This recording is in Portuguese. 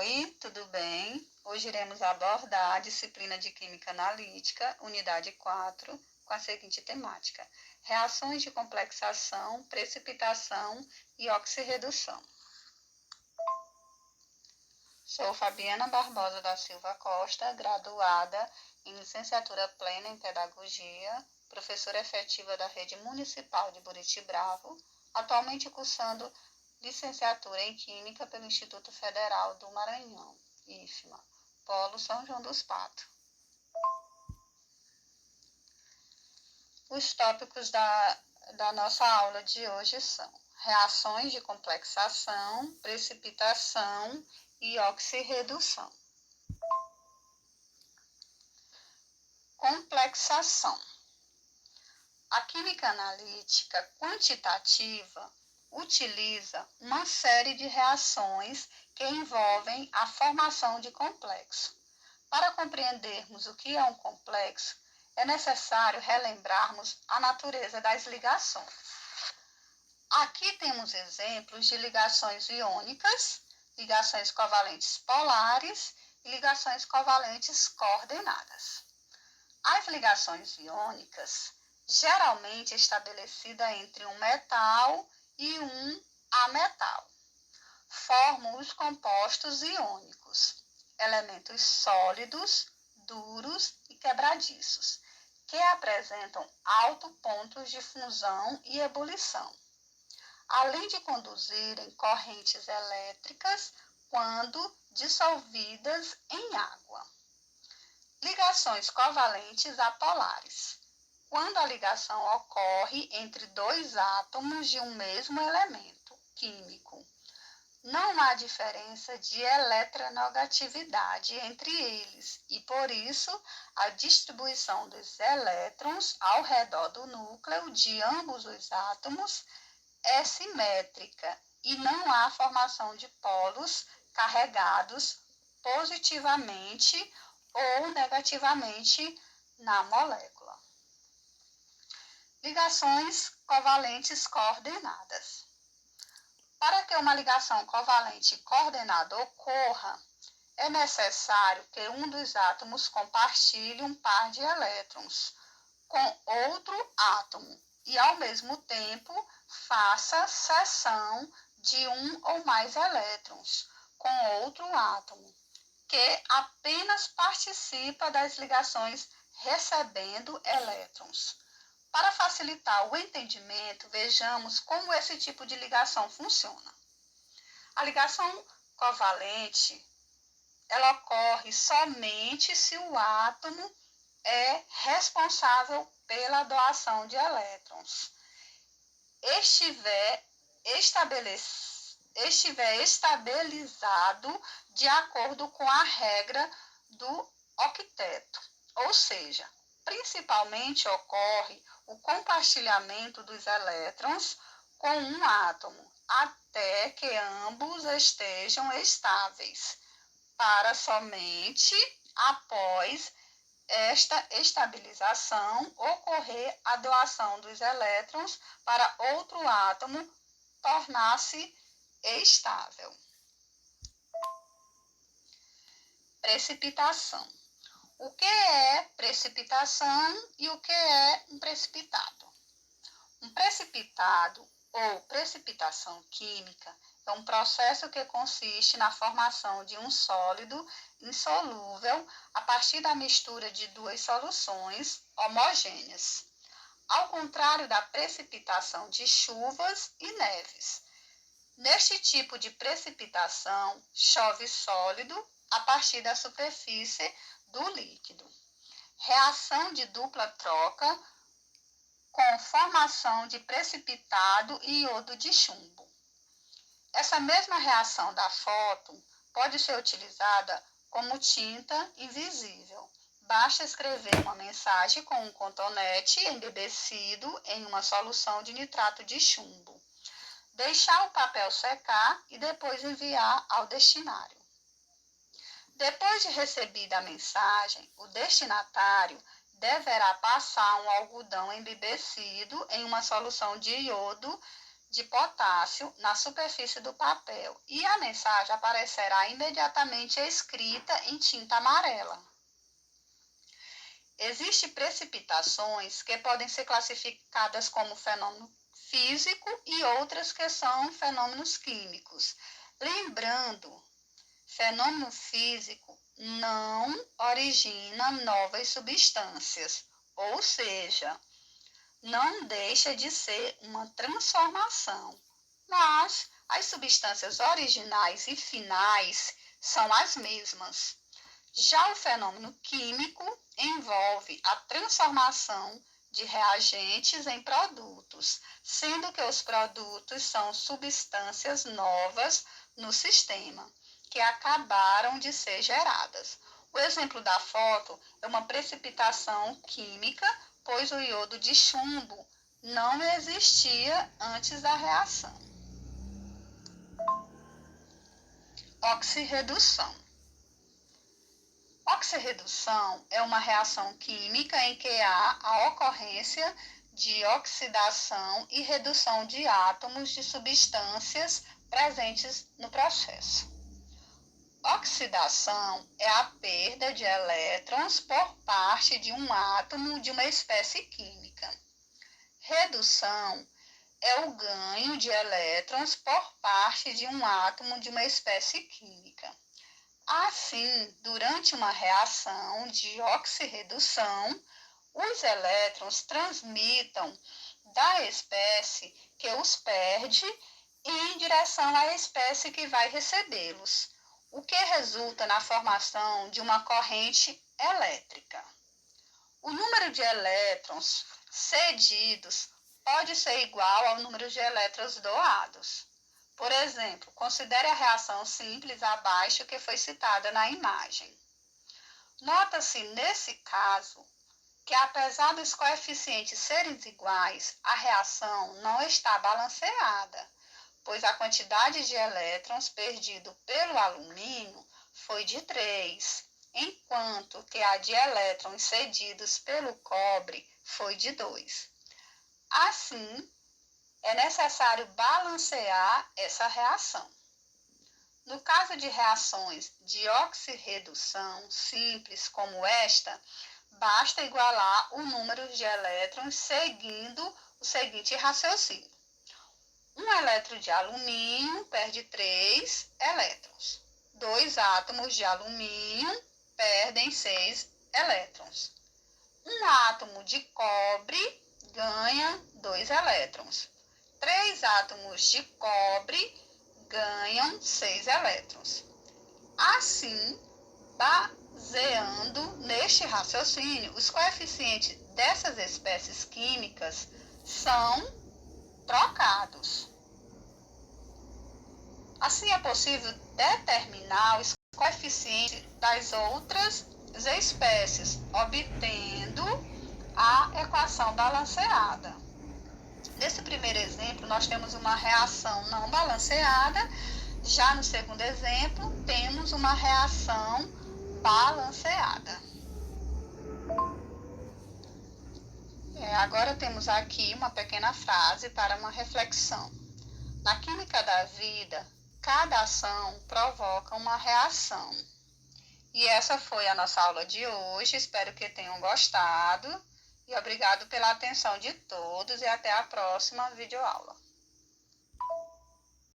Oi, tudo bem? Hoje iremos abordar a disciplina de Química Analítica, unidade 4, com a seguinte temática: reações de complexação, precipitação e oxirredução. Sou Fabiana Barbosa da Silva Costa, graduada em licenciatura plena em Pedagogia, professora efetiva da Rede Municipal de Buriti Bravo, atualmente cursando licenciatura em Química pelo Instituto Federal do Maranhão, IFMA, Polo São João dos Patos. Os tópicos da nossa aula de hoje são reações de complexação, precipitação e oxirredução. Complexação. A química analítica quantitativa utiliza uma série de reações que envolvem a formação de complexo. Para compreendermos o que é um complexo, é necessário relembrarmos a natureza das ligações. Aqui temos exemplos de ligações iônicas, ligações covalentes polares e ligações covalentes coordenadas. As ligações iônicas, geralmente estabelecida entre um metal e um ametal, formam os compostos iônicos, elementos sólidos, duros e quebradiços, que apresentam altos pontos de fusão e ebulição, além de conduzirem correntes elétricas quando dissolvidas em água. Ligações covalentes apolares, quando a ligação ocorre entre dois átomos de um mesmo elemento químico. Não há diferença de eletronegatividade entre eles e, por isso, a distribuição dos elétrons ao redor do núcleo de ambos os átomos é simétrica e não há formação de polos carregados positivamente ou negativamente na molécula. Ligações covalentes coordenadas. Para que uma ligação covalente coordenada ocorra, é necessário que um dos átomos compartilhe um par de elétrons com outro átomo e, ao mesmo tempo, faça cessão de um ou mais elétrons com outro átomo, que apenas participa das ligações recebendo elétrons. Para facilitar o entendimento, vejamos como esse tipo de ligação funciona. A ligação covalente, ela ocorre somente se o átomo é responsável pela doação de elétrons, estiver estabilizado de acordo com a regra do octeto, ou seja, principalmente ocorre o compartilhamento dos elétrons com um átomo, até que ambos estejam estáveis, para somente após esta estabilização ocorrer a doação dos elétrons para outro átomo tornar-se estável. Precipitação. O que é precipitação e o que é um precipitado? Um precipitado ou precipitação química é um processo que consiste na formação de um sólido insolúvel a partir da mistura de duas soluções homogêneas, ao contrário da precipitação de chuvas e neves. Neste tipo de precipitação, chove sólido a partir da superfície do líquido. Reação de dupla troca com formação de precipitado e iodo de chumbo. Essa mesma reação da foto pode ser utilizada como tinta invisível. Basta escrever uma mensagem com um cotonete embebecido em uma solução de nitrato de chumbo. Deixar o papel secar e depois enviar ao destinatário. Depois de recebida a mensagem, o destinatário deverá passar um algodão embebecido em uma solução de iodo de potássio na superfície do papel e a mensagem aparecerá imediatamente escrita em tinta amarela. Existem precipitações que podem ser classificadas como fenômeno físico e outras que são fenômenos químicos. Lembrando, fenômeno físico não origina novas substâncias, ou seja, não deixa de ser uma transformação, mas as substâncias originais e finais são as mesmas. Já o fenômeno químico envolve a transformação de reagentes em produtos, sendo que os produtos são substâncias novas no sistema, que acabaram de ser geradas. O exemplo da foto é uma precipitação química, pois o iodo de chumbo não existia antes da reação. Oxirredução. Oxirredução é uma reação química em que há a ocorrência de oxidação e redução de átomos de substâncias presentes no processo. Oxidação é a perda de elétrons por parte de um átomo de uma espécie química. Redução é o ganho de elétrons por parte de um átomo de uma espécie química. Assim, durante uma reação de oxirredução, os elétrons transmitam da espécie que os perde em direção à espécie que vai recebê-los, o que resulta na formação de uma corrente elétrica. O número de elétrons cedidos pode ser igual ao número de elétrons doados. Por exemplo, considere a reação simples abaixo que foi citada na imagem. Nota-se, nesse caso, que apesar dos coeficientes serem iguais, a reação não está balanceada, pois a quantidade de elétrons perdido pelo alumínio foi de 3, enquanto que a de elétrons cedidos pelo cobre foi de 2. Assim, é necessário balancear essa reação. No caso de reações de oxirredução simples como esta, basta igualar o número de elétrons seguindo o seguinte raciocínio. Um elétron de alumínio perde 3 elétrons. 2 átomos de alumínio perdem 6 elétrons. Um átomo de cobre ganha 2 elétrons. 3 átomos de cobre ganham 6 elétrons. Assim, baseando neste raciocínio, os coeficientes dessas espécies químicas são trocados. Assim, é possível determinar os coeficientes das outras espécies, obtendo a equação balanceada. Nesse primeiro exemplo, nós temos uma reação não balanceada. Já no segundo exemplo, temos uma reação balanceada. Agora temos aqui uma pequena frase para uma reflexão. Na química da vida, cada ação provoca uma reação. E essa foi a nossa aula de hoje. Espero que tenham gostado. E obrigado pela atenção de todos e até a próxima videoaula.